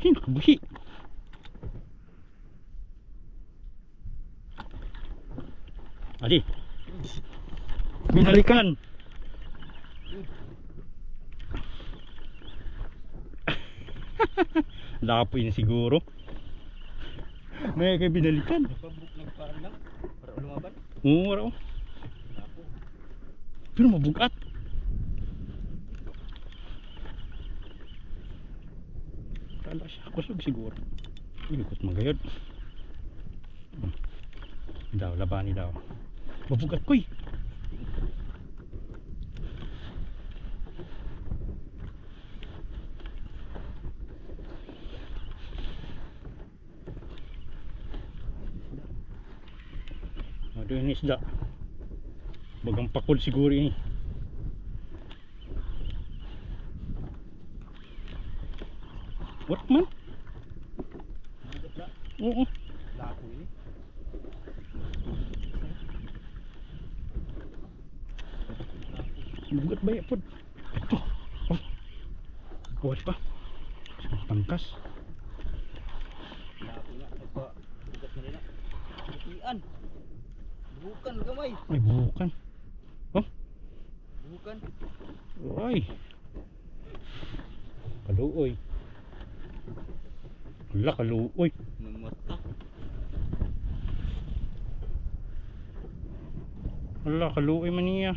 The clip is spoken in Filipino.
Nakabuhi. Adi. Binalikan. Lapoy na siguro. May kay binalikan. Nagparang lang para lumaban. Oo, wala ko. Pero mabugat. Kala siya kusog siguro. Ikot magayod. Daw, labani daw. Mabugat ko eh. Ano yung isda? Bagang pakul siguro ini. What man? Oo. Lako ini. Bugat ba yan po? Ito. Oh. Buhat pa. Pangkas. Lako na. Nagpa-bugat na rin na. Ian. Bukan gamay. Ay, bukan. Oh. Bukan. Ay. Kaluoy. Wala, kaluoy. Namata. Wala, kaluoy man niya.